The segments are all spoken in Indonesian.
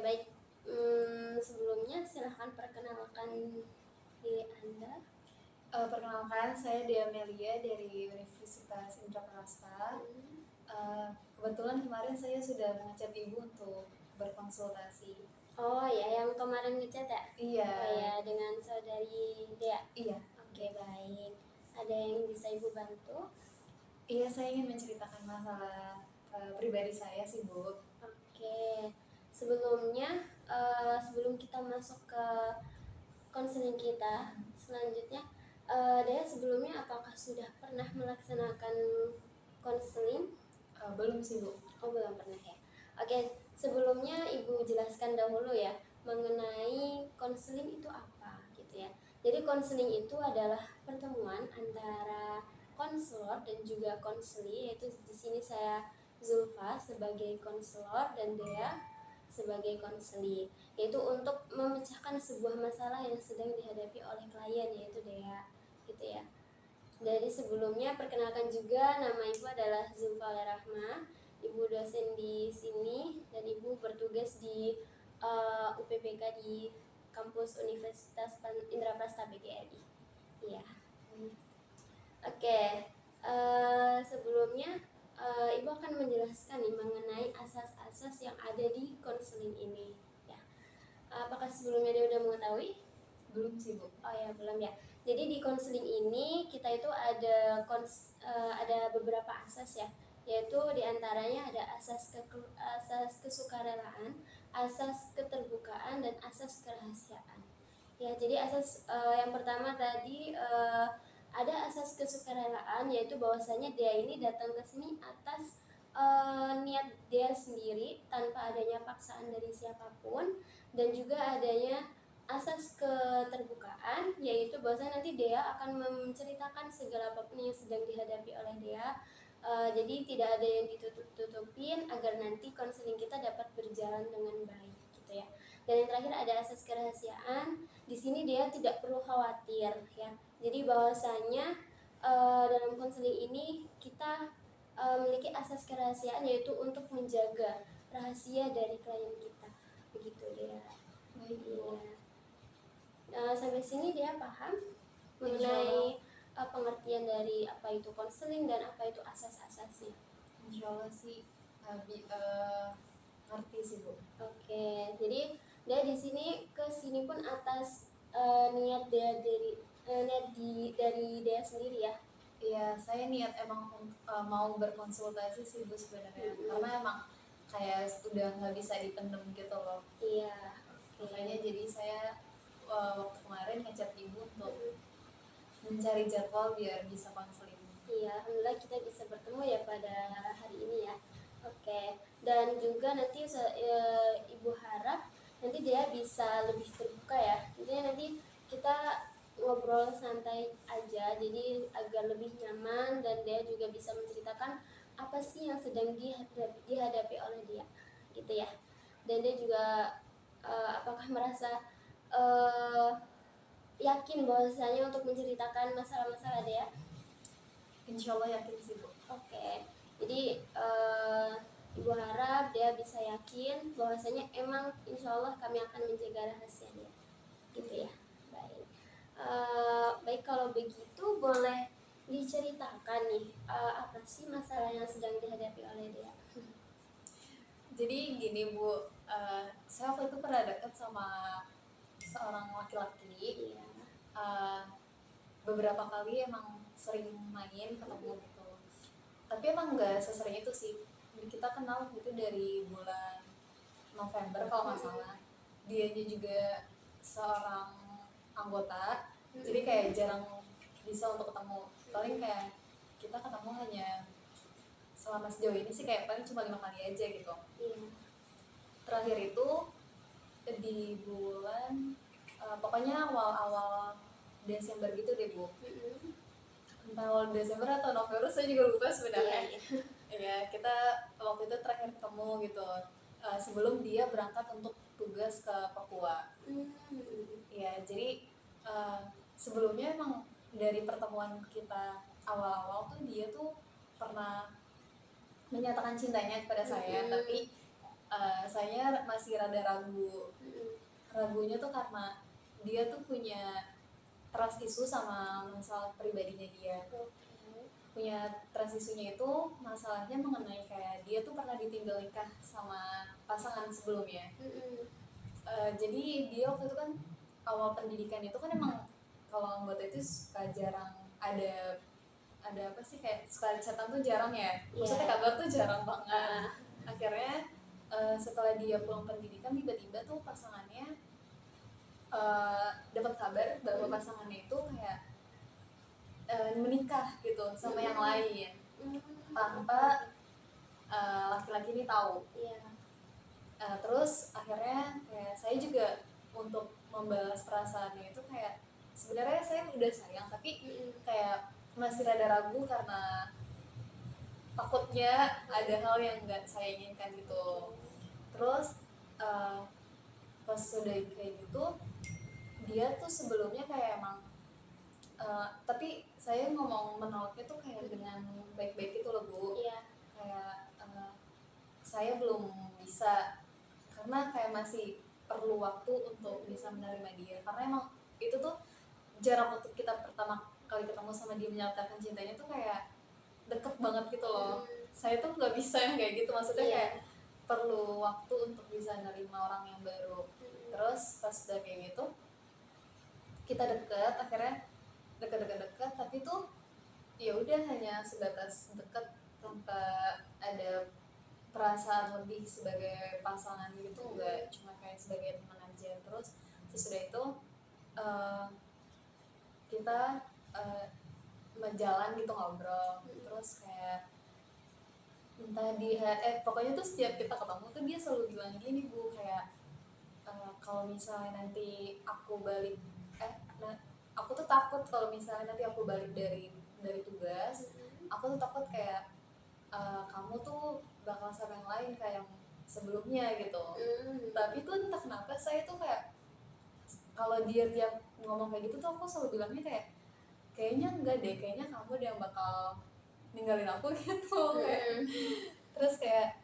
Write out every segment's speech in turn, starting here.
baik. Sebelumnya silahkan perkenalkan diri Anda. Perkenalkan, saya Dea Melia dari Universitas Indraprasta. Kebetulan kemarin saya sudah mengajak Ibu untuk berkonsultasi. Oh ya, yang kemarin ngechat ya? Iya. Oh ya, dengan saudari Dea. Iya. Oke, baik. Ada yang bisa Ibu bantu? Iya, saya ingin menceritakan masalah pribadi saya sih, Bu. Oke. Sebelumnya, sebelum kita masuk ke konseling kita selanjutnya, Dea sebelumnya apakah sudah pernah melaksanakan konseling? Belum sih, Bu. Oh, belum pernah ya. Oke, sebelumnya Ibu jelaskan dahulu ya mengenai konseling itu apa gitu ya. Jadi konseling itu adalah pertemuan antara konselor dan juga konseli, yaitu di sini saya Zulfa sebagai konselor dan Dea sebagai konseli, yaitu untuk memecahkan sebuah masalah yang sedang dihadapi oleh klien, yaitu Dea gitu ya. Dari sebelumnya perkenalkan juga, nama Ibu adalah Zulfa Rahma. Ibu dosen di sini dan Ibu bertugas di UPPK di kampus Universitas Indraprasta PGRI. Iya. Oke. Sebelumnya Ibu akan menjelaskan nih mengenai asas-asas yang ada di konseling ini. Ya. Apakah sebelumnya dia udah mengetahui? Belum sih, Bu. Oh ya, belum ya. Jadi di konseling ini kita itu ada beberapa asas ya, yaitu diantaranya ada asas kesukarelaan, asas keterbukaan, dan asas kerahasiaan. Ya, jadi asas yang pertama tadi ada asas kesukarelaan, yaitu bahwasanya dia ini datang ke sini atas niat dia sendiri tanpa adanya paksaan dari siapapun, dan juga adanya asas keterbukaan, yaitu bahwasanya nanti dia akan menceritakan segala apapun yang sedang dihadapi oleh dia. Jadi tidak ada yang ditutup-tutupin agar nanti konseling kita dapat berjalan dengan baik gitu ya. Dan yang terakhir ada asas kerahasiaan. Di sini dia tidak perlu khawatir ya. Jadi bahwasanya dalam konseling ini kita memiliki asas kerahasiaan, yaitu untuk menjaga rahasia dari klien kita. Begitu dia. Baik, Bu. Sampai sini dia paham mengenai pengertian dari apa itu konseling dan apa itu asas-asasnya. Insya Allah sih ngerti sih, Bu. Oke, jadi dia di sini ke sini pun atas niat dia dari dia sendiri ya. Iya, saya niat emang mau berkonsultasi sih, Bu, sebenarnya. Karena emang kayak udah nggak bisa dipendem gitu loh. Iya. Makanya jadi saya waktu kemarin ngechat Ibu untuk mencari jadwal biar bisa konseling. Iya, alhamdulillah kita bisa bertemu ya pada hari ini ya. Oke, dan juga nanti Ibu harap nanti dia bisa lebih terbuka ya. Intinya nanti kita ngobrol santai aja, jadi agar lebih nyaman dan dia juga bisa menceritakan apa sih yang sedang dihadapi oleh dia, gitu ya. Dan dia juga apakah merasa yakin bahwasanya untuk menceritakan masalah-masalah dia. Insya Allah yakin sih, Bu. Oke, jadi Ibu harap dia bisa yakin bahwasanya emang insya Allah kami akan menjaga rahasia dia, gitu ya. Baik, baik kalau begitu boleh diceritakan nih apa sih masalah yang sedang dihadapi oleh dia? Jadi gini, Bu, saya waktu itu pernah deket sama seorang laki-laki. Iya. Beberapa kali emang sering main ketemu gitu, tapi emang nggak sesering itu sih. Kita kenal itu dari bulan November kalau nggak salah. Dianya juga seorang anggota, jadi kayak jarang bisa untuk ketemu. Paling kayak kita ketemu hanya selama sejauh ini sih kayak paling cuma 5 kali aja gitu. Terakhir itu di bulan pokoknya awal-awal Desember gitu deh, Bu. Entah awal Desember atau November, saya juga lupa sebenarnya. Ya, kita waktu itu terakhir ketemu gitu sebelum dia berangkat untuk tugas ke Papua. Ya, jadi sebelumnya emang dari pertemuan kita awal-awal tuh dia tuh pernah menyatakan cintanya kepada saya, tapi saya masih rada ragu. Ragunya tuh karena dia tuh punya trust issue sama masalah pribadinya dia. Punya trust issue-nya itu masalahnya mengenai kayak dia tuh pernah ditinggal nikah sama pasangan sebelumnya. Jadi dia waktu itu kan awal pendidikan itu kan emang kalau anggota itu suka jarang ada apa sih, kayak suka chatan tuh jarang ya, maksudnya kabar tuh jarang banget. Akhirnya setelah dia pulang pendidikan tiba-tiba tuh pasangannya dapat kabar bahwa pasangannya itu kayak menikah gitu sama yang lain tanpa laki-laki ini tahu. Terus akhirnya kayak saya juga untuk membalas perasaannya itu kayak sebenarnya saya udah sayang tapi kayak masih rada ragu karena takutnya ada hal yang nggak saya inginkan gitu. Terus pas sudah kayak gitu dia tuh sebelumnya kayak emang tapi saya ngomong menolaknya tuh kayak dengan baik-baik gitu loh Bu. Kayak saya belum bisa karena kayak masih perlu waktu untuk bisa menerima dia, karena emang itu tuh jarak waktu kita pertama kali ketemu sama dia menyatakan cintanya tuh kayak deket banget gitu loh. Saya tuh nggak bisa yang kayak gitu, maksudnya kayak perlu waktu untuk bisa nerima orang yang baru. Terus pas udah kayak gitu kita deket, akhirnya deket tapi tuh ya udah hanya sebatas deket tanpa ada perasaan lebih sebagai pasangan gitu, enggak, cuma kayak sebagai teman aja. Terus sesudah itu kita berjalan gitu ngobrol, terus kayak entah pokoknya tuh setiap kita ketemu tuh dia selalu bilang gini Bu, kayak kalau misalnya nanti aku balik aku tuh takut kalau misalnya nanti aku balik dari tugas, aku tuh takut kayak kamu tuh bakal sama yang lain kayak yang sebelumnya gitu. Tapi tuh entah kenapa saya tuh kayak kalau dia tiap ngomong kayak gitu tuh aku selalu bilangnya kayak kayaknya enggak deh, kayaknya kamu deh yang bakal ninggalin aku gitu. Terus kayak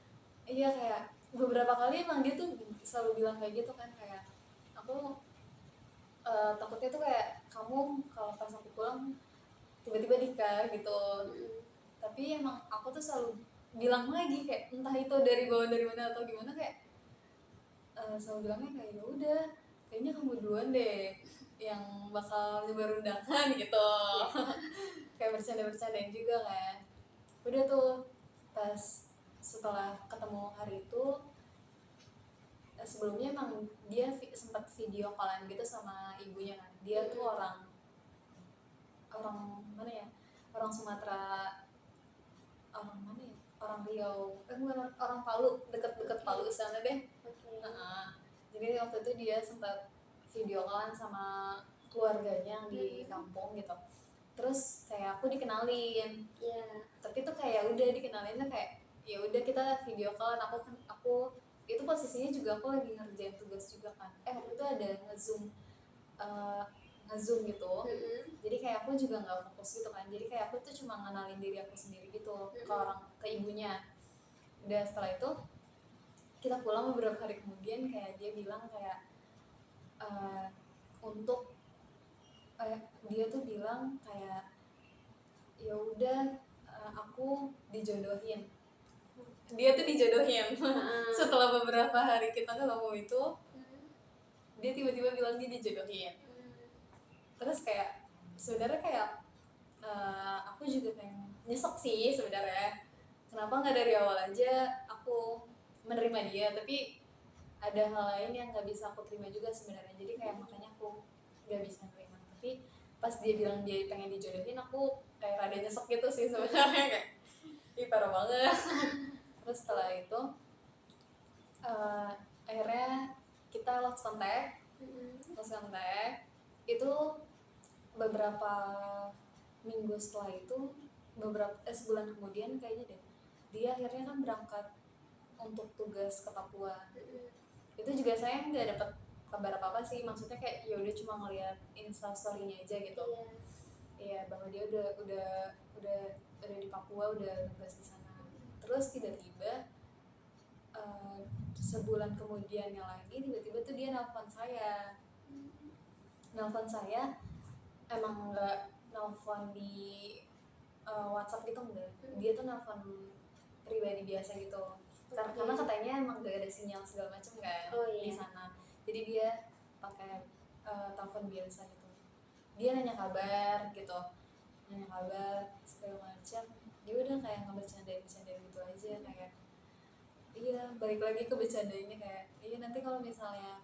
iya, kayak beberapa kali emang dia tuh selalu bilang kayak gitu kan, kayak aku takutnya tuh kayak kamu kalau pas aku pulang tiba-tiba nikah gitu. Tapi emang aku tuh selalu bilang lagi kayak entah itu dari bawah dari mana atau gimana, kayak selalu bilangnya kayak ya udah kayaknya kamu duluan deh yang bakal nyebar undangan gitu. Kayak bercanda-bercandain juga kan. Udah tuh pas setelah ketemu hari itu sebelumnya emang dia sempat video callan gitu sama ibunya kan. Dia tuh orang mana ya, orang Sumatera, orang mana ya, orang Riau, bukan, orang Palu, deket-deket Palu sana deh. Jadi waktu itu dia sempat video callan sama keluarganya yang di kampung gitu. Terus kayak aku dikenalin, tapi tuh kayak udah dikenalin tuh kayak ya udah kita video callan, aku itu posisinya juga aku lagi ngerjain tugas juga kan. Waktu itu ada ngezoom gitu. Jadi kayak aku juga nggak fokus gitu kan, jadi kayak aku tuh cuma ngenalin diri aku sendiri gitu ke ibunya. Udah setelah itu kita pulang beberapa hari kemudian, kayak dia bilang kayak untuk dia tuh bilang kayak ya udah aku dijodohin. Dia tuh dijodohin. Setelah beberapa hari kita ketemu itu dia tiba-tiba bilang dia dijodohin. Terus kayak sebenarnya kayak aku juga pengen nyesek sih sebenarnya, kenapa nggak dari awal aja aku menerima dia. Tapi ada hal lain yang nggak bisa aku terima juga sebenarnya, jadi kayak makanya aku nggak bisa terima. Tapi pas dia bilang dia pengen dijodohin, aku kayak rada nyesek gitu sih sebenarnya, kayak ih parah banget. Terus setelah itu akhirnya kita lost contact. Itu beberapa minggu setelah itu, sebulan kemudian kayaknya deh, dia akhirnya kan berangkat untuk tugas ke Papua. Itu juga saya nggak dapet kabar apa sih, maksudnya kayak ya udah cuma ngeliat instastorynya aja gitu. Iya, bahwa dia udah di Papua, udah tugas di sana. Terus tiba-tiba sebulan kemudiannya lagi tiba-tiba tuh dia nelpon saya emang nggak nelpon di WhatsApp gitu, enggak, dia tuh nelpon pribadi biasa gitu. Karena katanya emang gak ada sinyal segala macam kan di sana, jadi dia pakai telepon biasa gitu. Dia nanya kabar gitu, segala macam. Dia udah kayak ngebercandain gitu aja, kayak iya balik lagi ke bercandainnya kayak iya nanti kalau misalnya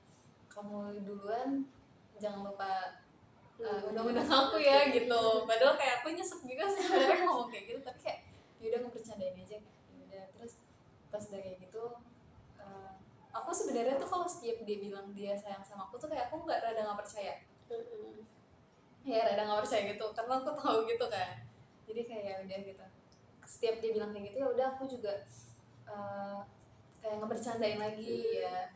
kamu duluan jangan lupa undang-undang aku ya gitu. Padahal kayak aku nyesek juga sih sebenarnya ngomong kayak gitu, tapi kayak ya udah ngebercandain aja kayak udah. Terus pas udah kayak gitu aku sebenarnya tuh kalau setiap dia bilang dia sayang sama aku tuh kayak aku rada nggak percaya. Ya rada nggak percaya gitu karena aku tahu gitu kan. Jadi kayak ya udah gitu, setiap dia bilang kayak gitu ya udah aku juga kayak ngebercandain lagi ya,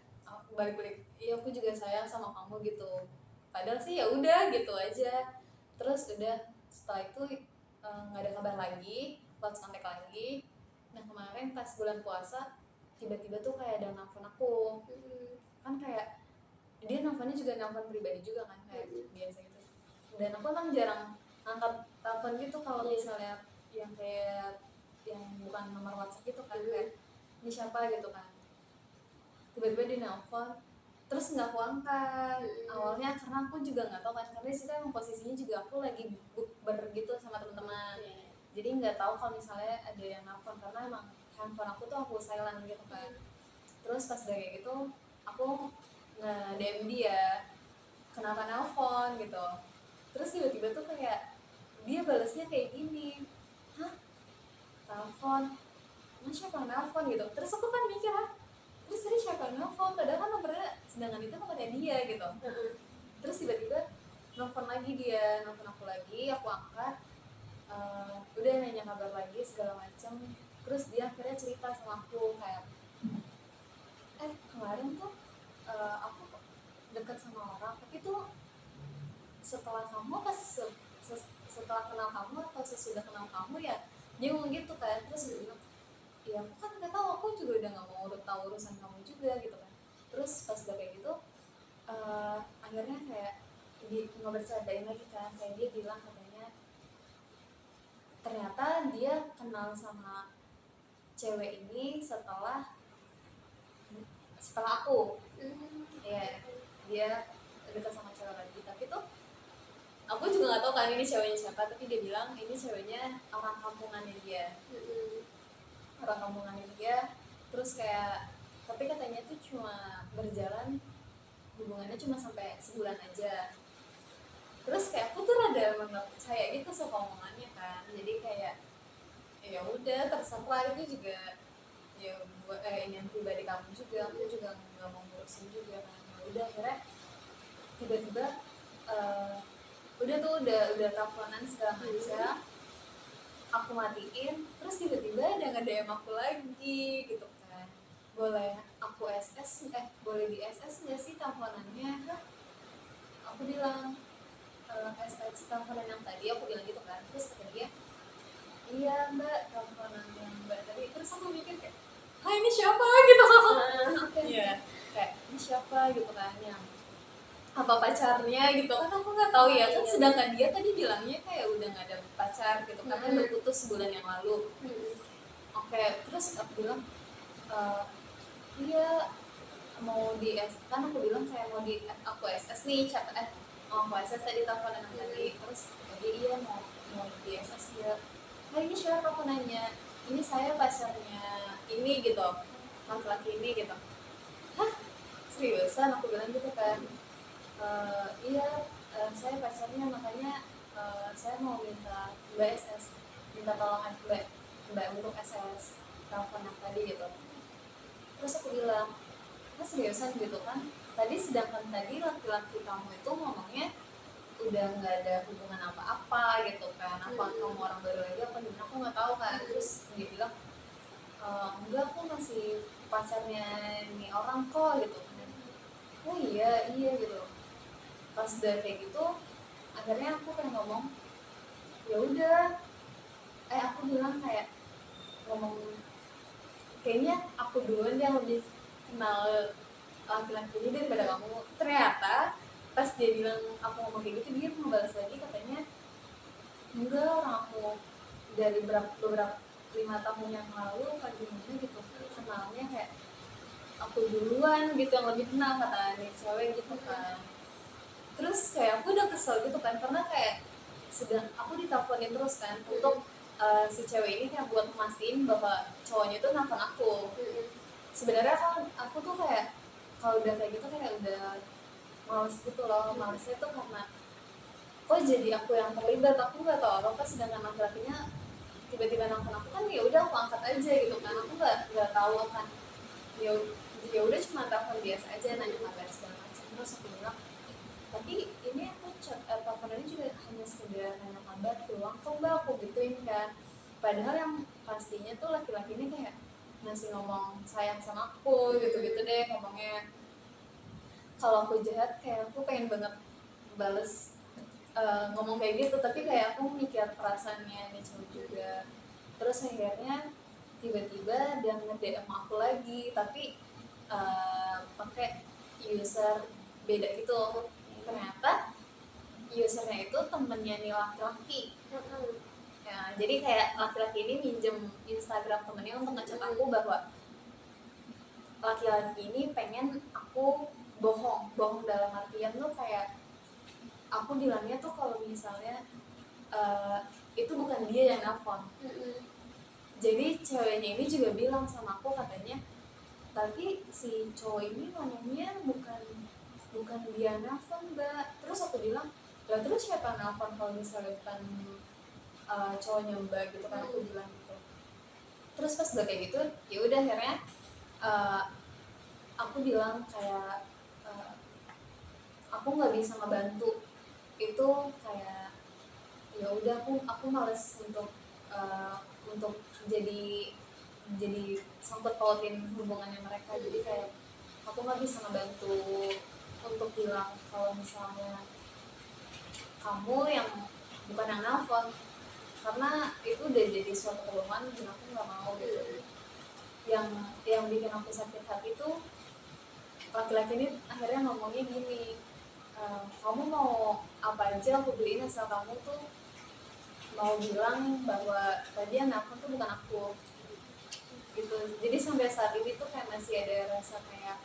balik-balik iya aku juga sayang sama kamu gitu. Padahal sih ya udah gitu aja. Terus udah setelah itu nggak ada kabar lagi, lost contact lagi. Nah kemarin pas bulan puasa tiba-tiba tuh kayak ada nelfon aku, kan kayak dia nelfonnya juga nelfon pribadi juga kan kayak biasa gitu. Dan aku emang jarang angkat telepon gitu kalau misalnya yang kayak yang bukan nomor WhatsApp gitu kan, kayak ini siapa gitu kan. Tiba-tiba dia nelfon terus nggak aku angkat awalnya karena aku juga nggak tahu kan, karena situ emang posisinya juga aku lagi bukber gitu sama teman-teman. Jadi nggak tahu kalau misalnya ada yang nelfon karena emang handphone aku tuh aku silent gitu kan. Terus pas udah kayak gitu aku nge-DM dia kenapa nelfon gitu. Terus tiba-tiba tuh kayak dia balasnya kayak gini, hah telepon mas siapa yang nelfon gitu. Terus aku kan mikir terus tadi siapa yang nelfon, padahal kan nomornya sedangkan itu nomornya dia gitu. Terus tiba-tiba nelfon aku lagi, aku angkat, udah nanya kabar lagi segala macam. Terus dia akhirnya cerita sama aku kayak kemarin tuh aku deket sama orang tapi tuh setelah kamu pas setelah kenal kamu atau sesudah kenal kamu ya, dia ngomong gitu kan. Terus dia bilang ya aku kan nggak tahu, aku juga udah nggak mau tahu urusan kamu juga gitu kan. Terus pas udah kayak gitu akhirnya kayak nggak bercandain lagi kan, kayak dia bilang katanya ternyata dia kenal sama cewek ini setelah aku. Ya dia dekat sama cewek lagi, tapi tuh aku juga nggak tahu kan ini ceweknya siapa, tapi dia bilang ini ceweknya orang kampungannya dia. Terus kayak tapi katanya tuh cuma berjalan hubungannya cuma sampai sebulan aja. Terus kayak aku tuh rada nggak percaya gitu sama omongannya kan, jadi kayak ya udah terserah, itu juga ya buat ini pribadi kamu juga, aku juga nggak mau ngurusin juga kan. Ya udah akhirnya tiba-tiba udah tuh udah teleponan segala macam, aku matiin. Terus tiba-tiba ada nge-DM aku lagi gitu kan, boleh aku SS boleh di SS nggak sih teleponannya. Aku bilang SS teleponan yang tadi, aku bilang gitu kan. Terus kata dia iya mbak teleponan yang mbak tadi. Terus aku mikir kayak ini siapa gitu. Iya kayak ini siapa gitu kan, yang apa pacarnya gitu kan, aku nggak tahu ya kan. Sedangkan dia tadi bilangnya kayak udah nggak ada pacar gitu karena udah putus sebulan yang lalu. Oke, terus aku bilang iya mau di kan aku bilang kayak mau di aku SS nih chat aku SS tadi teleponan yang tadi. Terus jadi iya mau di SS ya. Ini siapa, aku nanya ini saya pacarnya ini gitu, laki-laki ini gitu. Hah seriusan, aku bilang gitu kan. Iya saya pacarnya, makanya saya mau minta mbak SS, minta tolong mbak untuk SS telepon yang tadi gitu. Terus aku bilang seriusan gitu kan, sedangkan tadi laki-laki kamu itu ngomongnya udah nggak ada hubungan apa-apa gitu kan, apa kamu orang baru lagi apa gimana, aku nggak tahu kan. Terus dia bilang enggak, aku masih pacarnya ini orang kok gitu. Oh iya gitu. Pas udah kayak gitu akhirnya aku kayak ngomong ya udah aku bilang kayak ngomong kayaknya aku duluan yang lebih kenal laki-laki ini daripada kamu. Ternyata pas dia bilang aku ngomong kayak gitu, dia membalas lagi katanya enggak, orang aku dari beberapa 5 tahun yang lalu kayak gimana gitu kenalnya, kayak aku duluan gitu yang lebih kenal kata nih cewek gitu kan. Terus kayak aku udah kesel gitu kan, karena kayak sedang aku diteleponin terus kan untuk si cewek ini kayak buat mastiin bahwa cowoknya itu nelfon aku. Sebenarnya kan aku tuh kayak kalau udah kayak gitu kayak udah males gitu loh. Malesnya tuh karena kok jadi aku yang terlibat, aku nggak tahu apa apa, sedangkan laki-lakinya tiba-tiba nelfon aku kan, ya udah aku angkat aja gitu kan. Aku nggak tahu kan, ya ya udah cuma telepon biasa aja, nanya kabar segala macam. Terus aku bilang, tapi ini aku telepon ini juga hanya sekedar nanya kabar doang kok mbak, aku gituin kan. Padahal yang pastinya tuh laki-laki ini kayak masih ngomong sayang sama aku gitu-gitu deh ngomongnya. Kalau aku jahat kayak aku pengen banget bales ngomong kayak gitu, tapi kayak aku mikir perasaannya nih cowok juga. Terus akhirnya tiba-tiba dia nge-DM aku lagi, tapi pakai user beda gitu. Ternyata usernya itu temennya nih laki-laki. Ya, jadi kayak laki-laki ini minjem Instagram temennya untuk ngechat aku bahwa laki-laki ini pengen aku bohong dalam artian tuh kayak aku bilangnya tuh kalau misalnya itu bukan dia yang nelfon. Jadi ceweknya ini juga bilang sama aku katanya, tapi si cowok ini ngomongnya bukan dia nelfon mbak. Terus aku bilang, lah terus siapa nelfon kalau misalnya bukan cowoknya mbak gitu kan. Aku bilang gitu. Terus pas udah kayak gitu, ya udah akhirnya aku bilang kayak aku nggak bisa ngebantu itu, kayak ya udah aku males untuk jadi sangkut pautin hubungannya mereka. Jadi kayak aku nggak bisa ngebantu untuk bilang kalau misalnya kamu yang bukan yang nelfon, karena itu udah jadi suatu kebohongan dan aku nggak mau gitu. Yang bikin aku sakit hati tuh laki-laki ini akhirnya ngomongnya gini, kamu mau apa aja aku beliin asal kamu tuh mau bilang bahwa tadi yang nelfon tuh bukan aku gitu. Jadi sampai saat ini tuh kayak masih ada rasa kayak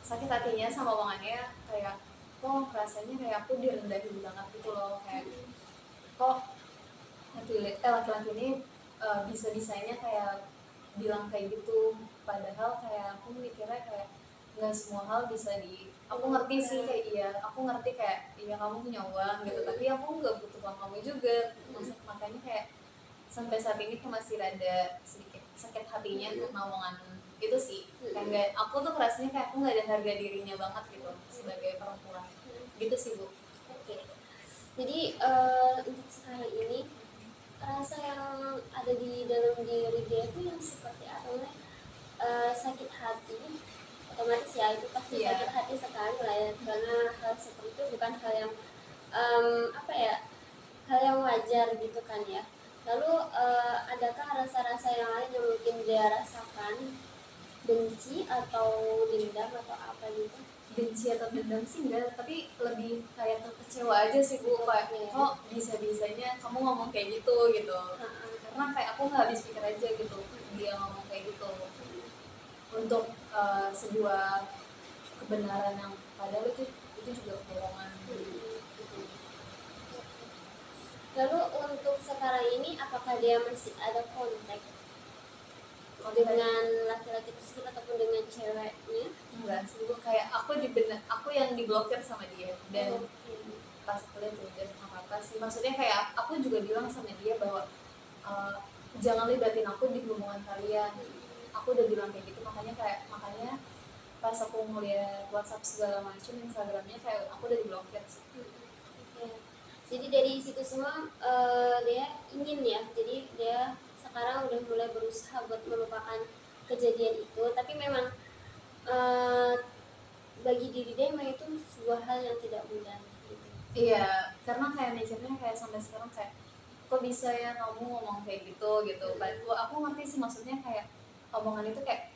sakit hatinya sama omongannya, kayak kok rasanya kayak aku direndahin banget gitu loh. Kayak kok laki-laki ini bisa-bisanya kayak bilang kayak gitu, padahal kayak aku mikirnya kayak nggak semua hal bisa aku ngerti sih kayak iya, aku ngerti kayak iya kamu punya uang gitu, tapi aku nggak butuh uang kamu juga. Makanya kayak sampai saat ini aku masih ada sedikit sakit hatinya karena omongan itu sih. Kayak aku tuh rasanya kayak aku nggak ada harga dirinya banget gitu sebagai perempuan gitu sih Bu. Oke. Jadi untuk sekarang ini rasa yang ada di dalam diri dia itu yang seperti apa? Sakit hati, otomatis ya itu pasti sakit hati sekali lah ya, karena hal seperti itu bukan hal yang apa ya, hal yang wajar gitu kan ya. Lalu adakah rasa-rasa yang lain yang mungkin dia rasakan, benci atau dendam atau apa gitu? Benci atau dendam sih enggak, tapi lebih kayak kecewa aja sih Bu, kayak kok bisa-bisanya kamu ngomong kayak gitu gitu. Karena kayak aku nggak habis pikir aja gitu dia ngomong kayak gitu untuk sebuah kebenaran yang padahal itu juga kebohongan gitu. Lalu untuk sekarang ini apakah dia masih ada kontak dengan laki-laki tersebut ataupun dengan ceweknya? Enggak sih Bu, kayak aku yang diblokir sama dia. Dan pas kuliah tuh udah apa sih, maksudnya kayak aku juga bilang sama dia bahwa jangan libatin aku di hubungan kalian. Aku udah bilang kayak gitu, makanya pas aku ngeliat WhatsApp segala macam, Instagramnya kayak aku udah diblokir sih. Jadi dari situ semua dia ingin ya, jadi dia sekarang udah mulai berusaha buat melupakan kejadian itu, tapi memang bagi diri dia memang itu sebuah hal yang tidak mudah gitu. Iya, karena kayak mikirnya kayak sampai sekarang kayak kok bisa ya kamu ngomong kayak gitu. Aku ngerti sih maksudnya, kayak omongan itu kayak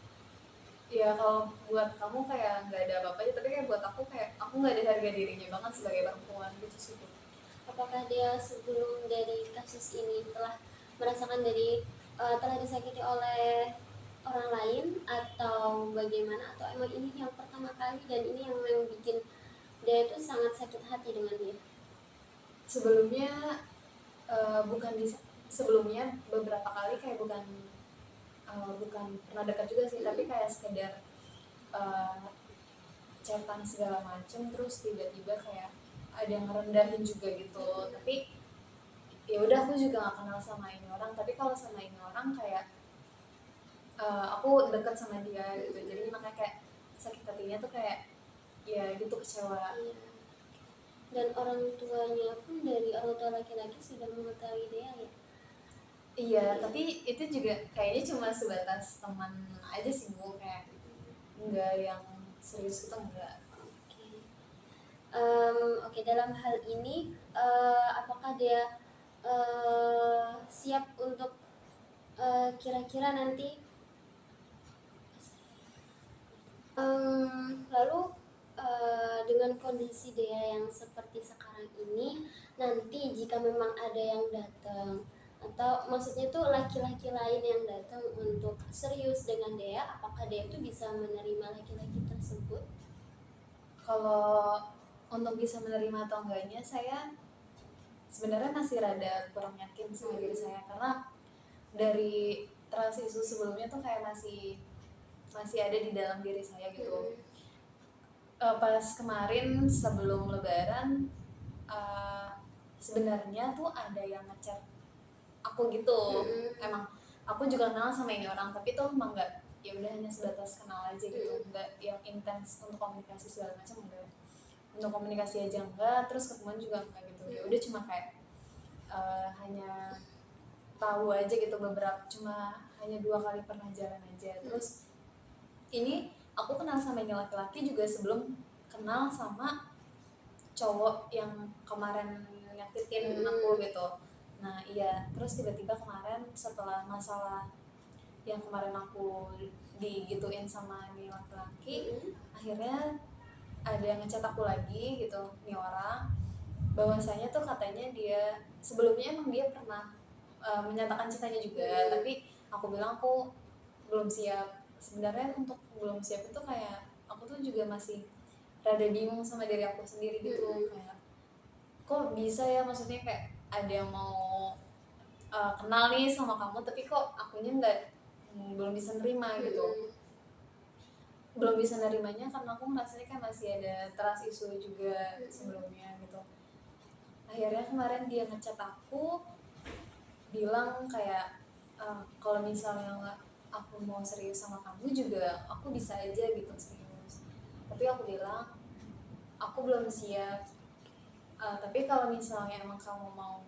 Ya kalau buat kamu kayak nggak ada apa-apanya, tapi kayak buat aku kayak aku nggak ada harga dirinya banget sebagai perempuan gitu sih. Apakah dia sebelum dari kasus ini telah merasakan telah disakiti oleh orang lain atau bagaimana, atau emang ini yang pertama kali dan ini yang bikin dia itu sangat sakit hati dengan dia? Sebelumnya bukan di sebelumnya beberapa kali kayak bukan pernah dekat juga sih, tapi kayak sekedar uh, chatan segala macem, terus tiba-tiba kayak ada yang ngerendahin juga gitu. Tapi ya udah, aku juga gak kenal sama ini orang, tapi kalau sama ini orang kayak aku deket sama dia gitu, jadi makanya kayak sakit hatinya tuh kayak ya gitu, kecewa. Iya. Dan orang tuanya pun dari orang tua laki-laki sudah mengetahui dia ya. Iya, tapi itu juga kayaknya cuma sebatas teman aja sih Bu, kayak enggak yang serius itu enggak. Oke. Oke, dalam hal ini apakah dia siap untuk kira-kira nanti lalu dengan kondisi dia yang seperti sekarang ini, nanti jika memang ada yang datang, atau maksudnya tuh laki-laki lain yang datang untuk serius dengan dia, apakah dia itu bisa menerima laki-laki tersebut? Kalau untuk bisa menerima atau enggaknya, saya sebenarnya masih rada kurang yakin sama diri saya, karena dari trust isu sebelumnya tuh kayak masih masih ada di dalam diri saya gitu. Pas kemarin sebelum Lebaran, uh, sebenarnya tuh ada yang ngechat aku gitu. Emang aku juga kenal sama ini orang, tapi tuh emang nggak, ya udah hanya sebatas kenal aja gitu, nggak yang intens untuk komunikasi segala macam, enggak. Untuk komunikasi aja enggak, terus ketemuan juga enggak gitu. Ya udah cuma kayak hanya tahu aja gitu, beberapa cuma hanya 2 kali pernah jalan aja. Terus ini aku kenal sama ini laki-laki juga sebelum kenal sama cowok yang kemarin nyakitin aku gitu. Nah iya, terus tiba-tiba kemarin setelah masalah yang kemarin aku digituin sama ini laki-laki, akhirnya ada yang ngechat aku lagi gitu, nih orang, bahwasanya tuh katanya dia sebelumnya emang dia pernah menyatakan cintanya juga, tapi aku bilang aku belum siap. Sebenarnya untuk belum siap itu kayak aku tuh juga masih rada bingung sama diri aku sendiri gitu, kayak kok bisa ya, maksudnya kayak ada yang mau kenal nih sama kamu, tapi kok akunya nggak, belum bisa nerima gitu. Belum bisa nerimanya karena aku ngerasanya kan masih ada trust issue juga sebelumnya gitu. Akhirnya kemarin dia ngechat aku bilang kayak kalau misalnya aku mau serius sama kamu juga aku bisa aja gitu serius, tapi aku bilang aku belum siap. Tapi kalau misalnya emang kamu mau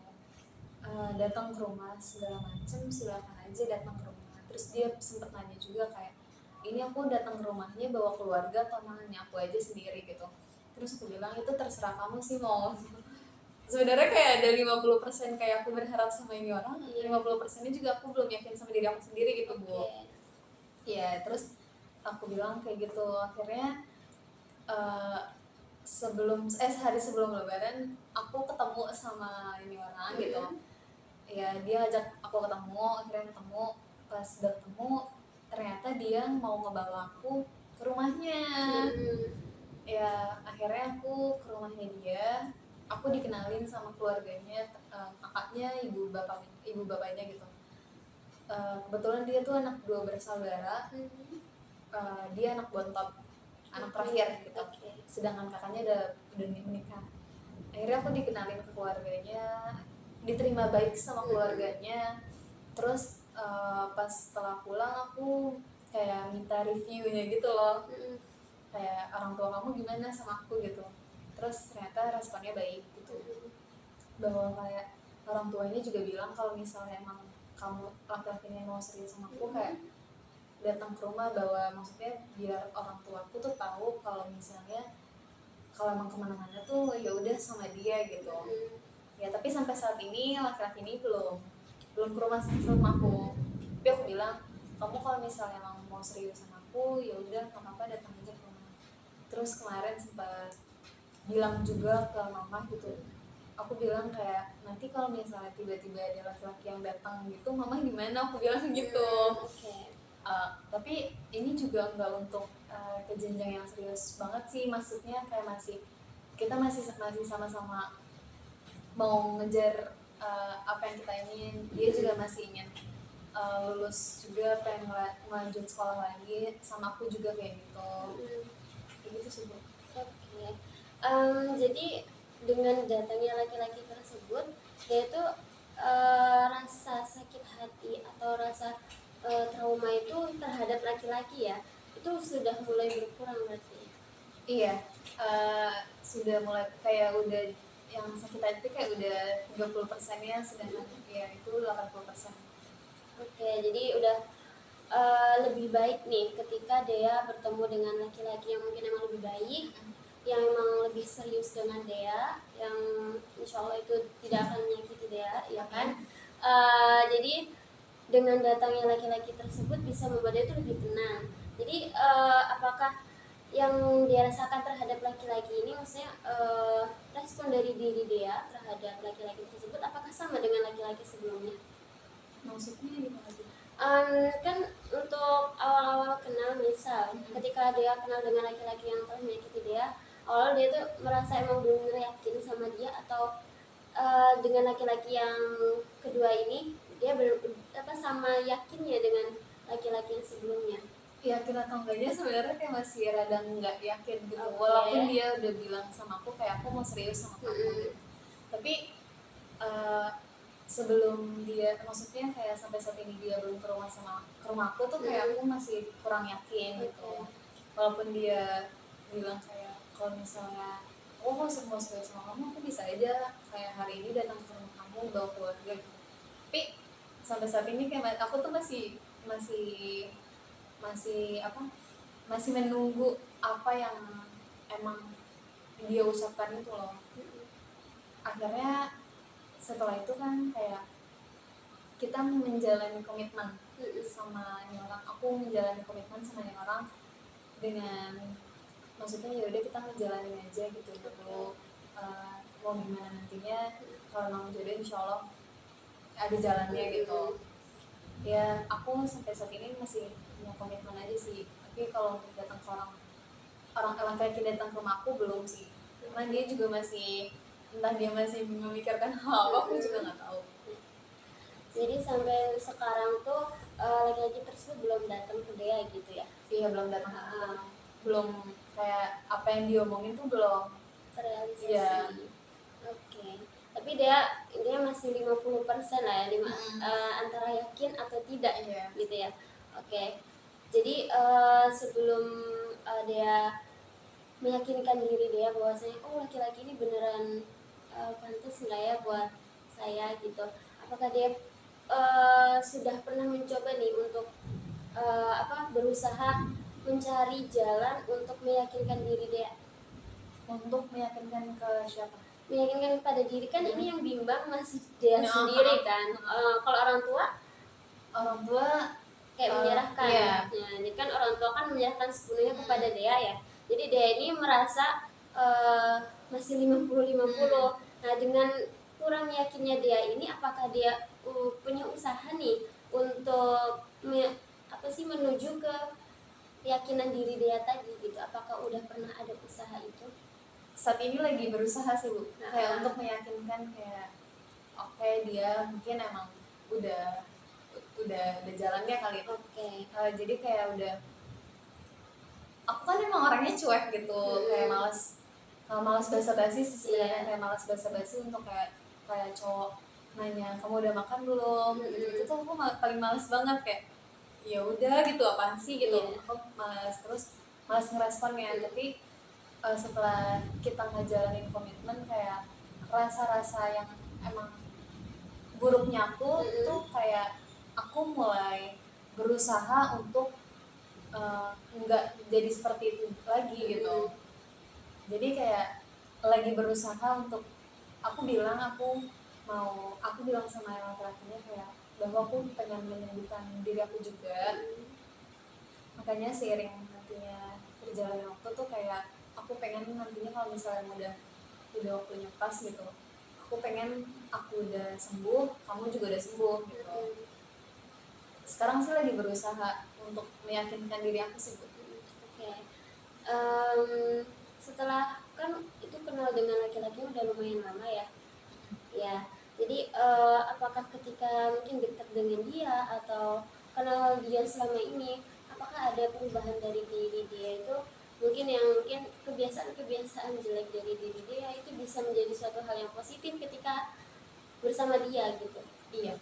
datang ke rumah segala macem, silakan aja datang ke rumah. Terus dia sempet nanya juga kayak, ini aku datang ke rumahnya bawa keluarga atau hanya aku aja sendiri gitu. Terus aku bilang itu terserah kamu sih mau. Sebenarnya kayak ada 50% kayak aku berharap sama ini orang, 50%nya juga aku belum yakin sama diri aku sendiri gitu Bu. Ya terus aku bilang kayak gitu. Akhirnya sehari sebelum Lebaran aku ketemu sama ini orang gitu. Ya dia ajak aku ketemu, akhirnya ketemu. Pas udah ketemu, ternyata dia mau ngebawa aku ke rumahnya. Ya akhirnya aku ke rumahnya dia, aku dikenalin sama keluarganya, kakaknya, ibu bapaknya gitu. Kebetulan dia tuh anak 2 bersaudara. Dia anak bontot, anak terakhir gitu, sedangkan kakaknya udah menikah. Akhirnya aku dikenalin ke keluarganya, diterima baik sama keluarganya. Terus pas setelah pulang aku kayak minta reviewnya gitu loh, kayak orang tua kamu gimana sama aku gitu. Terus ternyata responnya baik gitu, bahwa kayak orang tuanya juga bilang kalau misalnya emang kamu laki-laki yang mau serius sama aku, kayak datang ke rumah, bahwa maksudnya biar orang tuaku tuh tahu kalau misalnya kalau emang kemana-mana tuh ya udah sama dia gitu. Ya tapi sampai saat ini laki-laki ini belum ke rumahku. Tapi aku bilang, kamu kalau misalnya emang mau serius sama aku, aku ya udah nggak apa-apa datang aja ke rumah. Terus kemarin sempat bilang juga ke mama gitu, aku bilang kayak nanti kalau misalnya tiba-tiba ada laki-laki yang datang gitu mama gimana, aku bilang gitu. Oke. Tapi ini juga nggak untuk ke jenjang yang serius banget sih, maksudnya kayak kita masih sama-sama mau ngejar apa yang kita ingin. Dia juga masih ingin lulus juga, pengen ngelanjut sekolah lagi sama aku juga kayak gitu. Kayak gitu sih Bu. Oke. Jadi dengan datangnya laki-laki tersebut, dia itu rasa sakit hati atau rasa trauma itu terhadap laki-laki ya, itu sudah mulai berkurang berarti. Iya, sudah mulai kayak udah yang sakit hati kayak udah 30%-nya, sedangkan ya itu 80%. Oke, jadi udah lebih baik nih ketika dia bertemu dengan laki-laki yang mungkin emang lebih baik, yang emang lebih serius dengan dia, yang insya Allah itu tidak akan menyakiti dia, ya kan? Jadi dengan datangnya laki-laki tersebut bisa membuat dia itu lebih tenang. Jadi apakah yang dia rasakan terhadap laki-laki ini, maksudnya respon dari diri dia terhadap laki-laki tersebut, apakah sama dengan laki-laki sebelumnya? Maksudnya gimana sih? Kan untuk awal-awal kenal, misal ketika dia kenal dengan laki-laki yang telah menyakiti dia, awal dia tuh merasa emang benar-benar yakin sama dia, atau dengan laki-laki yang kedua ini dia sama yakinnya dengan laki-laki yang sebelumnya? Yakin atau enggaknya sebenarnya kayak masih rada nggak yakin gitu. Oke. Walaupun dia udah bilang sama aku kayak aku mau serius sama kamu gitu. Tapi sebelum dia, maksudnya kayak sampai saat ini dia belum ke rumah aku tuh kayak aku masih kurang yakin gitu. Walaupun dia bilang kayak kalau misalnya aku mau serius sama kamu, aku bisa aja kayak hari ini datang ke rumah kamu bawa keluarga gitu. Tapi sampai saat ini kayak aku tuh masih masih masih apa masih menunggu apa yang emang dia ucapkan itu loh. Akhirnya setelah itu kan kayak kita menjalani komitmen sama ini orang, aku menjalani komitmen sama ini orang dengan maksudnya ya udah kita ngejalanin aja gitu dulu. Mau gimana nantinya kalau memang jodoh insya Allah ada jalannya gitu. Ya aku sampai saat ini masih punya komitmen aja sih, tapi kalau untuk datang ke orang laki-laki datang ke rumah aku belum sih, karena dia juga masih entah dia masih memikirkan hal apa, aku juga nggak tahu. Jadi sampai sekarang tuh laki-laki tersebut belum datang ke dia gitu ya? Iya belum datang, belum kayak apa yang diomongin tuh belum Terrealisasi. Iya. Oke. Tapi dia masih 50% lah ya, antara yakin atau tidak. Iya. Gitu ya. Oke. Jadi sebelum dia meyakinkan diri dia bahwasanya oh laki-laki ini beneran pantas nggak ya buat saya gitu, apakah dia sudah pernah mencoba nih untuk berusaha mencari jalan untuk meyakinkan diri dia? Untuk meyakinkan ke siapa? Meyakinkan pada diri, kan ini yang bimbang masih dia sendiri kan. Kalau orang tua kayak menyerahkan. Iya. Ya, jadi kan orang tua kan menyerahkan sepenuhnya kepada dia ya. Jadi dia ini merasa masih 50-50. Nah, dengan kurang yakinnya dia ini, apakah dia punya usaha nih untuk menuju ke keyakinan diri dia tadi gitu? Apakah udah pernah ada usaha itu? Saat ini lagi berusaha sih Bu, kayak untuk meyakinkan kayak oke, dia mungkin emang udah jalannya kali. Jadi kayak udah, aku kan emang orangnya cuek gitu, kayak malas basa-basi sih sebenarnya. Kayak malas basa-basi untuk kayak cowok nanya kamu udah makan belum, gitu tuh aku paling malas banget, kayak ya udah gitu apaan sih gitu. Aku malas ngeresponnya. Tapi setelah kita ngejalanin komitmen, kayak rasa-rasa yang emang buruknya aku tuh kayak aku mulai berusaha untuk nggak jadi seperti itu lagi gitu. Jadi kayak lagi berusaha untuk aku bilang sama laki-lakinya kayak bahwa aku pengen menyembuhkan diri aku juga, makanya seiring nantinya berjalannya waktu tuh kayak aku pengen nantinya kalau misalnya udah waktunya pas gitu, aku pengen aku udah sembuh, kamu juga udah sembuh gitu. Sekarang sih lagi berusaha untuk meyakinkan diri aku sih, Bu. Oke. Setelah kan itu kenal dengan laki-laki udah lumayan lama ya. Ya. Jadi apakah ketika mungkin dekat dengan dia atau kenal dia selama ini, apakah ada perubahan dari diri dia itu mungkin kebiasaan-kebiasaan jelek dari diri dia itu bisa menjadi suatu hal yang positif ketika bersama dia gitu? Iya,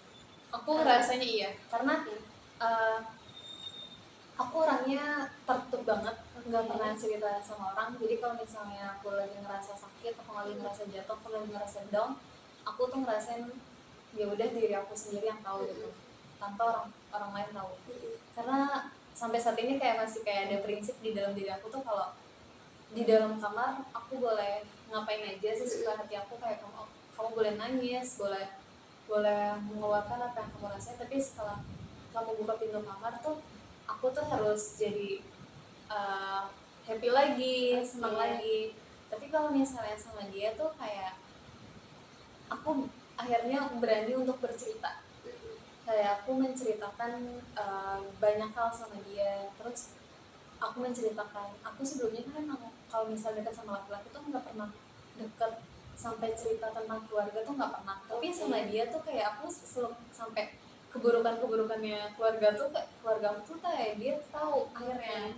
aku ngerasanya iya, karena aku orangnya tertutup banget, nggak pernah cerita sama orang. Jadi kalau misalnya aku lagi ngerasa sakit, aku lagi ngerasa jatuh, aku lagi ngerasa down, aku tuh ngerasain ya udah diri aku sendiri yang tahu gitu, tanpa orang orang lain tahu. Karena sampai saat ini kayak masih kayak ada prinsip di dalam diri aku tuh, kalau di dalam kamar aku boleh ngapain aja sesuka hati aku, kayak kamu boleh nangis, boleh boleh mengeluarkan apa yang kamu rasain, tapi setelah kamu buka pintu kamar tuh aku tuh harus jadi happy lagi, senang lagi. Tapi kalau misalnya sama dia tuh kayak aku akhirnya berani untuk bercerita, kayak aku menceritakan banyak hal sama dia. Terus aku menceritakan, aku sebelumnya kan emang kalau misalnya dekat sama laki-laki tuh nggak pernah deket sampai cerita tentang keluarga tuh nggak pernah. Tapi sama dia tuh kayak aku sampai keburukannya keluarga tuh, kayak keluarga aku tuh kayak dia tahu akhirnya.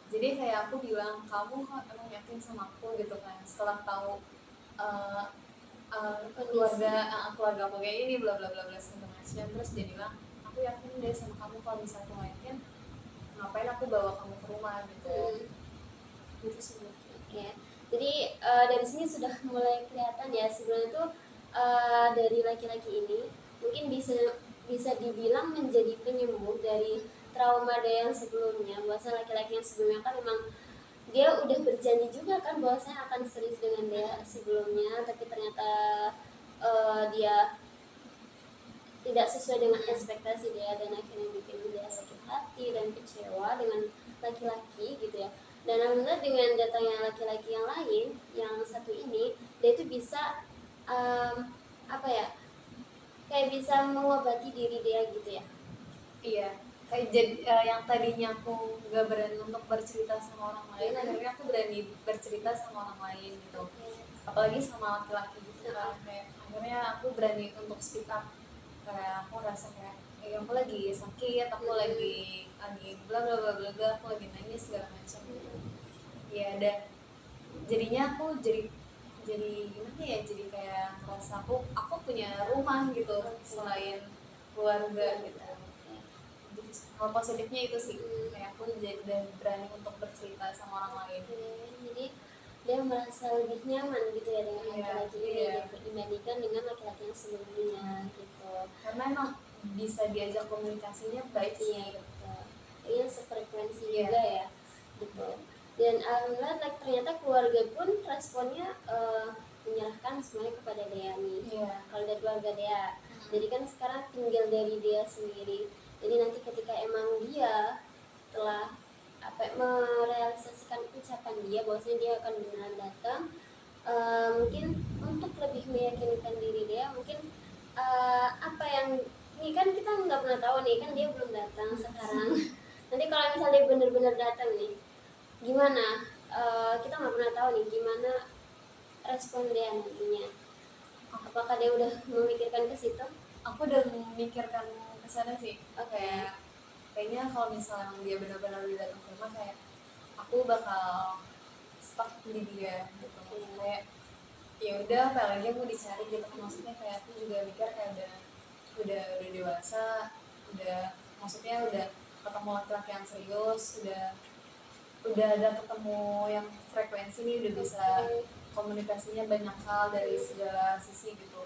Jadi kayak aku bilang, kamu kok emang yakin sama aku gitu kan, setelah tahu uh, keluarga aku kayak ini bla bla bla bla segala macam. Terus dia bilang, aku yakin deh sama kamu, kalau misalnya kamu yakin, ngapain aku bawa kamu ke rumah gitu. Gitu sih. Ya. Jadi dari sini sudah mulai kelihatan ya sebenarnya tuh dari laki-laki ini mungkin bisa dibilang menjadi penyembuh dari trauma dia yang sebelumnya. Bahwasanya laki-laki yang sebelumnya kan memang dia udah berjanji juga kan bahwasanya akan serius dengan dia sebelumnya, tapi ternyata dia tidak sesuai dengan ekspektasi dia dan akhirnya bikin dia sakit hati dan kecewa dengan laki-laki gitu ya. Dan alhamdulillah dengan datangnya laki-laki yang lain, yang satu ini, dia itu bisa apa ya, kayak bisa mengobati diri dia gitu ya. Iya, kayak jadi yang tadinya aku nggak berani untuk bercerita sama orang lain, akhirnya aku berani bercerita sama orang lain gitu. Apalagi sama laki-laki gitu kan, kayak akhirnya aku berani untuk speak up. Kayak aku rasa kayak aku lagi sakit, aku lagi bla bla bla bla bla, aku lagi nangis segala macam gitu. Ya dan jadinya aku jadi gimana ya, jadi kayak ngerasa aku punya rumah gitu selain keluarga gitu. Jadi hal positifnya itu sih, kayak aku jadi dan berani untuk bercerita sama orang lain. Jadi dia merasa lebih nyaman gitu ya dengan laki-laki ini dibandingkan dengan laki-laki yang sebelumnya gitu. Karena emang bisa diajak komunikasinya baik sih. Iya sefrekuensi juga ya gitu. Dan alhamdulillah ternyata keluarga pun responnya menyerahkan semuanya kepada Dea nih. Kalau dari keluarga Dea, jadi kan sekarang tinggal dari dia sendiri. Jadi nanti ketika emang dia telah merealisasikan ucapan dia bahwasanya dia akan beneran datang, mungkin untuk lebih meyakinkan diri dia, mungkin apa yang ini kan kita nggak pernah tahu nih, kan dia belum datang sekarang. Nanti kalau misalnya dia benar-benar datang nih, gimana? Kita nggak pernah tahu nih gimana respon dia nantinya. Apakah dia udah memikirkan ke situ? Aku udah memikirkan ke sana sih. Kayaknya kalau misalnya dia benar-benar datang ke rumah, kayak aku bakal stuck di dia gitu. Kayak ya udah, apa lagi yang mau dicari gitu. Maksudnya kayak aku juga mikir kayak udah dewasa, maksudnya udah ketemu laki-laki yang serius, udah ada ketemu yang frekuensi nih, udah bisa komunikasinya banyak hal dari segala sisi gitu.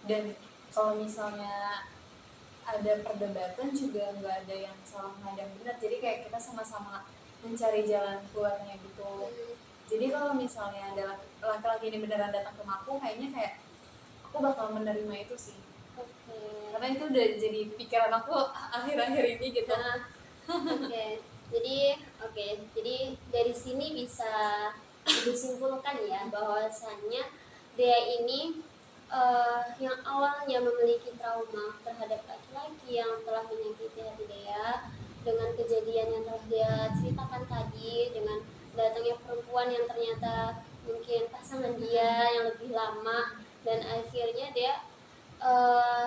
Dan kalau misalnya ada perdebatan juga nggak ada yang salah, nggak ada yang benar, jadi kayak kita sama-sama mencari jalan keluarnya gitu. Jadi kalau misalnya ada laki-laki ini beneran datang ke aku, kayaknya kayak aku bakal menerima itu sih. Karena itu udah jadi pikiran aku akhir-akhir ini gitu. Jadi oke, jadi dari sini bisa disimpulkan ya bahwasannya Dea ini yang awalnya memiliki trauma terhadap laki-laki yang telah menyakiti hati Dea dengan kejadian yang telah dia ceritakan tadi, dengan datangnya perempuan yang ternyata mungkin pasangan dia yang lebih lama, dan akhirnya dia eh,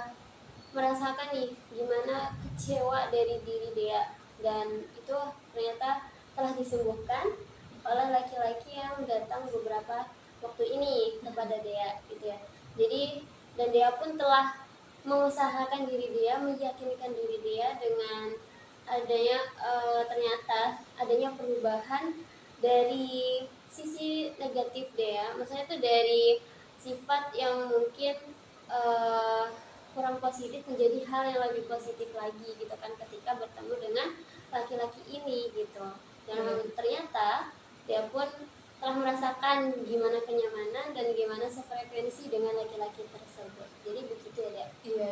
merasakan nih gimana kecewa dari diri dia, dan itu ternyata telah disembuhkan oleh laki-laki yang datang beberapa waktu ini kepada Dea gitu ya. Jadi dan Dea pun telah mengusahakan diri dia, meyakinkan diri dia dengan adanya ternyata adanya perubahan dari sisi negatif Dea, maksudnya itu dari sifat yang mungkin eh, kurang positif menjadi hal yang lebih positif lagi gitu kan ketika bertemu dengan laki-laki ini gitu. Dan ternyata dia pun telah merasakan gimana kenyamanan dan gimana sefrekuensi dengan laki-laki tersebut. Jadi begitu ya, Dek? Iya.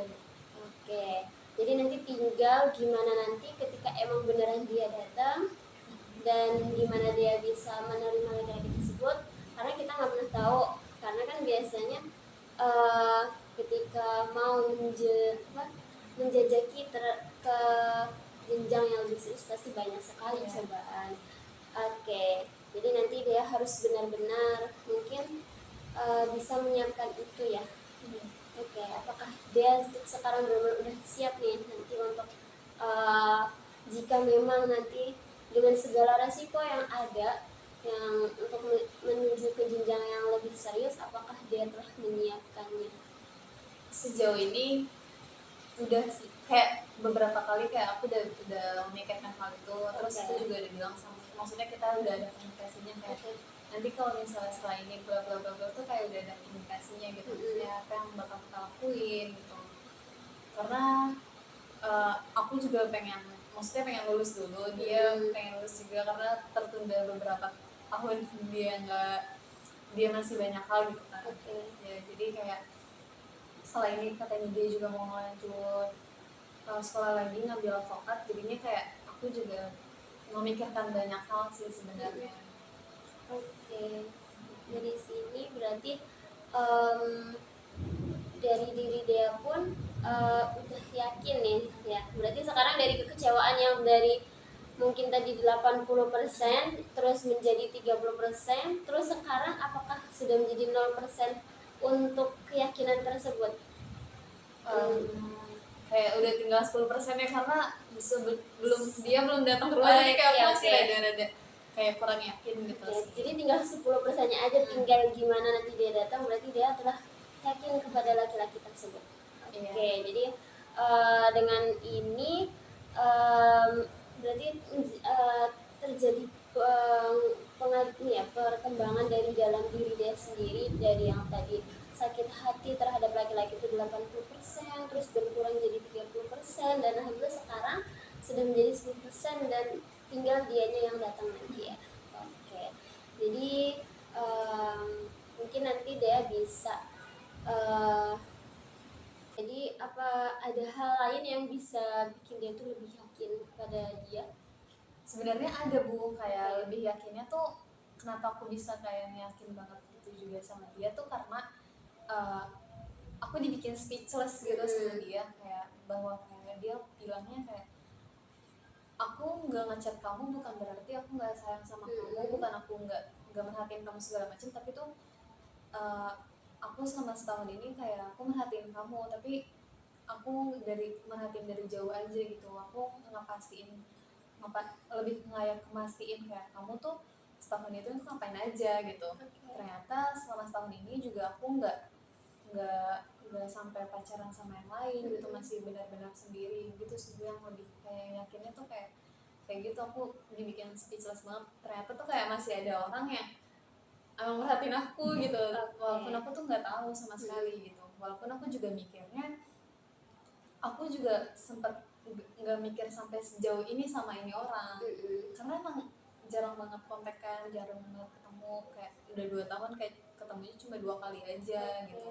Oke. Jadi nanti tinggal gimana nanti ketika emang beneran dia datang dan gimana dia bisa menerima laki-laki tersebut, karena kita nggak pernah tahu, karena kan biasanya eh, ketika mau menjajaki ke jenjang yang lebih serius pasti banyak sekali cobaan. Oke, jadi nanti dia harus benar-benar mungkin bisa menyiapkan itu ya. Oke, apakah dia sekarang benar-benar udah siap nih nanti untuk jika memang nanti dengan segala resiko yang ada yang untuk menuju ke jenjang yang lebih serius, apakah dia telah menyiapkannya? Sejauh ini udah sih, kayak beberapa kali kayak aku udah memikirkan hal itu, terus aku juga udah bilang sama, maksudnya kita udah ada komunikasinya kayak nanti kalau misalnya setelah ini bla bla bla bla tuh kayak udah ada komunikasinya gitu, maksudnya apa yang bakal kita lakuin gitu, karena aku juga maksudnya pengen lulus dulu, dia pengen lulus juga karena tertunda beberapa tahun, dia masih banyak hal gitu kan. Ya jadi kayak setelah ini katanya dia juga mau lanjut sekolah lagi ngambil advokat, jadinya kayak aku juga memikirkan banyak hal sih sebenarnya. Oke, dari sini berarti um, dari diri dia pun udah yakin nih ya. Berarti sekarang dari kekecewaan yang dari mungkin tadi 80% terus menjadi 30%, terus sekarang apakah sudah menjadi 0% untuk keyakinan tersebut? Kayak udah tinggal 10% ya, karena dia belum datang ke rumah, jadi kayak aku masih rada-rada kayak kurang yakin gitu sih. Jadi tinggal 10%-nya aja, tinggal gimana nanti dia datang, berarti dia telah yakin kepada laki-laki tersebut. Oke, jadi dengan ini berarti terjadi perkembangan dari dalam diri dia sendiri, dari yang tadi sakit hati terhadap laki-laki itu 80%, terus berkurang jadi 30%, dan alhamdulillah sekarang sudah menjadi 10%, dan tinggal dianya yang datang nanti ya. Oke, jadi mungkin nanti dia bisa jadi apa ada hal lain yang bisa bikin dia tuh lebih yakin kepada dia? Sebenarnya ada Bu, kayak lebih yakinnya tuh kenapa aku bisa kayak yakin banget gitu juga sama dia tuh karena aku dibikin speechless gitu sama dia, kayak bahwa kayak dia bilangnya kayak aku nggak ngechat kamu bukan berarti aku nggak sayang sama kamu, bukan aku nggak merhatiin kamu segala macam, tapi tuh aku selama setahun ini kayak aku merhatiin kamu, tapi aku merhatiin dari jauh aja gitu, aku lebih ngayak mastiin kayak kamu tuh setahun itu ngapain aja gitu. Ternyata selama setahun ini juga aku nggak sampai pacaran sama yang lain gitu, masih benar-benar sendiri gitu sih. Yang lebih kayak yakinnya tuh kayak gitu, aku dibikin speechless banget. Ternyata tuh kayak masih ada orang yang emang merhatiin aku gitu, walaupun aku tuh nggak tahu sama sekali gitu. Walaupun aku juga mikirnya, aku juga sempat nggak mikir sampai sejauh ini sama ini orang, karena emang jarang banget kontekan, jarang banget ketemu, kayak udah 2 tahun kayak ketemunya cuma 2 kali aja gitu.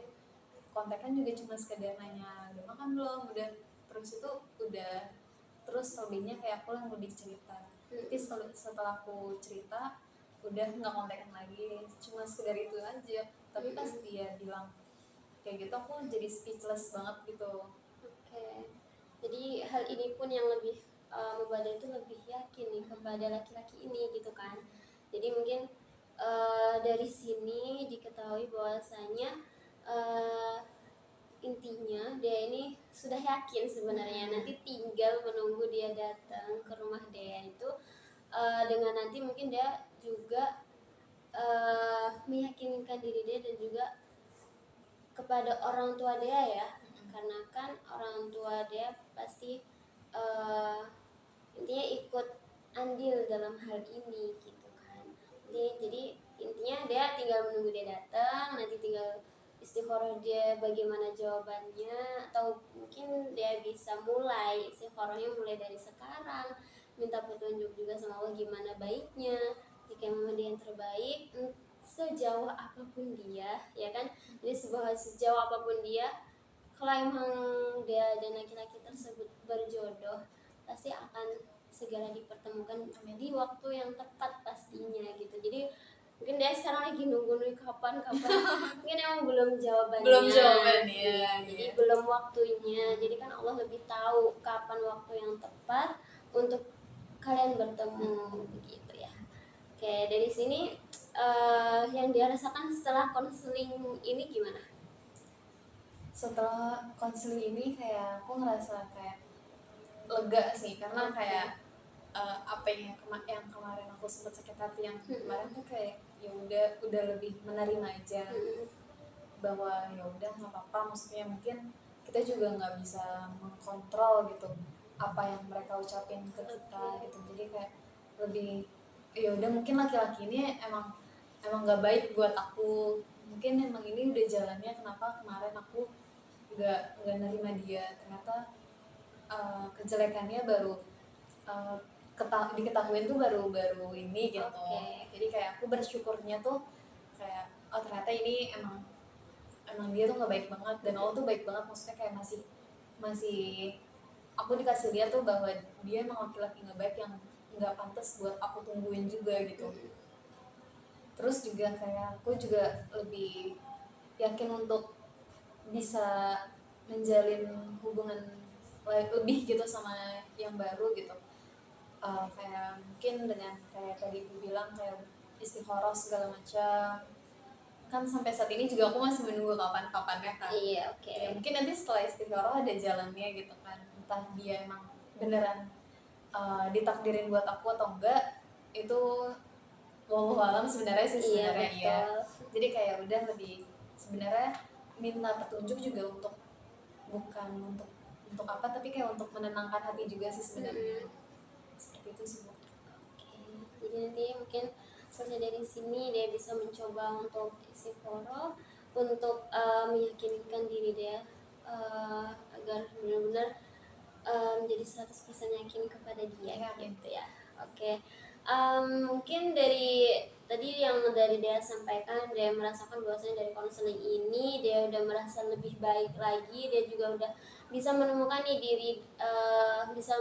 Kontekan juga cuma sekedar nanya udah makan belum, udah, terus itu udah, terus lebihnya kayak aku yang lebih cerita. Tapi setelah aku cerita udah nggak kontekan lagi, cuma sekedar itu aja. Tapi pas dia bilang kayak gitu aku jadi speechless banget gitu. Oke. Jadi hal ini pun yang lebih membuat dia itu lebih yakin nih kepada laki-laki ini gitu kan. Jadi mungkin dari sini diketahui bahwasanya uh, intinya dia ini sudah yakin sebenarnya, nanti tinggal menunggu dia datang ke rumah dia itu dengan nanti mungkin dia juga meyakinkan diri dia dan juga kepada orang tua dia ya, karena kan orang tua dia pasti intinya ikut andil dalam hal ini gitu kan. Jadi intinya dia tinggal menunggu dia datang, nanti tinggal istikharah dia bagaimana jawabannya, atau mungkin dia bisa mulai istikharahnya mulai dari sekarang, minta petunjuk juga sama Allah gimana baiknya, jika memang dia yang terbaik sejauh apapun dia ya kan. Jadi sejauh apapun dia, kalau emang dia dan laki-laki tersebut berjodoh pasti akan segera dipertemukan di waktu yang tepat pastinya gitu. Jadi mungkin dia sekarang lagi nunggu kapan mungkin emang belum jawabannya. Iya. Jadi belum waktunya. Jadi kan Allah lebih tahu kapan waktu yang tepat untuk kalian bertemu begitu ya. Oke, dari sini yang dia rasakan setelah konseling ini gimana? Setelah konseling ini kayak aku ngerasa kayak lega sih, karena kayak apa yang kemarin aku sempat sakit hati yang kemarin tuh kayak ya udah lebih menerima aja, bahwa ya udah nggak apa-apa, maksudnya mungkin kita juga nggak bisa mengkontrol gitu apa yang mereka ucapin ke kita gitu. Jadi kayak lebih ya udah, mungkin laki-laki ini emang nggak baik buat aku, mungkin emang ini udah jalannya kenapa kemarin aku nggak nerima dia. Ternyata kejelekannya baru diketahuin tuh baru ini gitu. Jadi kayak aku bersyukurnya tuh kayak oh ternyata ini emang dia tuh nggak baik banget, dan Allah tuh baik banget, maksudnya kayak masih aku dikasih lihat tuh bahwa dia emang laki-laki nggak baik yang nggak pantas buat aku tungguin juga gitu. Terus juga kayak aku juga lebih yakin untuk bisa menjalin hubungan lebih gitu sama yang baru gitu. Kayak mungkin dengan kayak tadi ibu bilang kayak istikharah segala macam, kan sampai saat ini juga aku masih menunggu kapan-kapannya kan. Iya, oke. Ya mungkin nanti setelah istikharah ada jalannya gitu kan, entah dia emang beneran ditakdirin buat aku atau enggak, itu wallahu alam sebenarnya sih sebenarnya. Iya, jadi kayak udah lebih sebenarnya minta petunjuk juga bukan untuk apa, tapi kayak untuk menenangkan hati juga sih sebenarnya. Seperti itu sih Bu. Oke. Jadi nanti mungkin selesai dari sini dia bisa mencoba untuk istikharah, untuk meyakinkan diri dia agar benar-benar menjadi 100% yakin kepada dia gitu ya. Oke. Mungkin dari tadi yang dari dia sampaikan, dia merasakan bahwasanya dari konseling ini dia udah merasa lebih baik lagi, dia juga udah bisa menemukan nih diri, bisa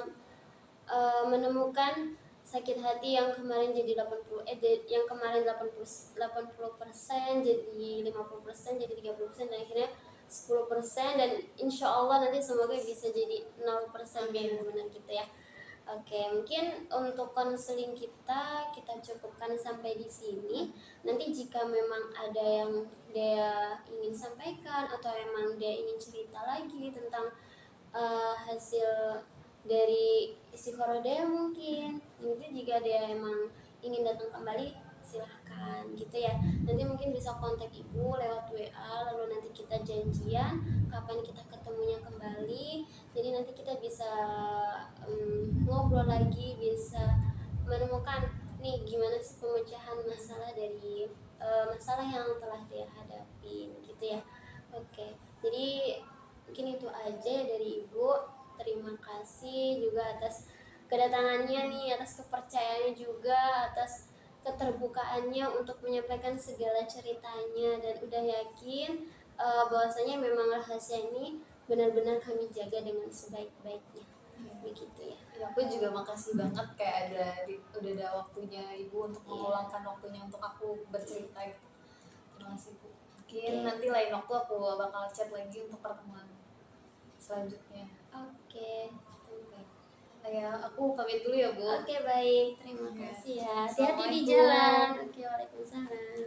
menemukan sakit hati yang kemarin jadi 80 yang kemarin 80% jadi 50% jadi 30%, dan akhirnya 10%, dan insya Allah nanti semoga bisa jadi 0% benar-benar gitu ya. Oke, mungkin untuk konseling kita cukupkan sampai di sini. Nanti jika memang ada yang dia ingin sampaikan atau emang dia ingin cerita lagi tentang hasil dari istikharah dia, mungkin nanti jika dia emang ingin datang kembali silahkan gitu ya. Nanti mungkin bisa kontak ibu lewat WA, lalu nanti kita janjian kapan kita ketemunya kembali. Jadi nanti kita bisa ngobrol lagi, bisa menemukan nih gimana sih pemecahan masalah dari masalah yang telah dia hadapin gitu ya. Oke, jadi mungkin itu aja dari ibu. Terima kasih juga atas kedatangannya nih, atas kepercayaannya juga, atas keterbukaannya untuk menyampaikan segala ceritanya, dan udah yakin bahwasanya memang rahasia ini benar-benar kami jaga dengan sebaik-baiknya. Begitu ya. Ya, aku juga makasih banget kayak udah ada waktunya ibu untuk meluangkan waktunya untuk aku bercerita gitu. Terima kasih bu. Mungkin nanti lain waktu aku bakal chat lagi untuk pertemuan selanjutnya. Oke. Ya, aku pamit dulu ya bu. Oke, baik. Terima kasih ya. Hati-hati di Assalamualaikum. jalan. Oke, waalaikumsalam.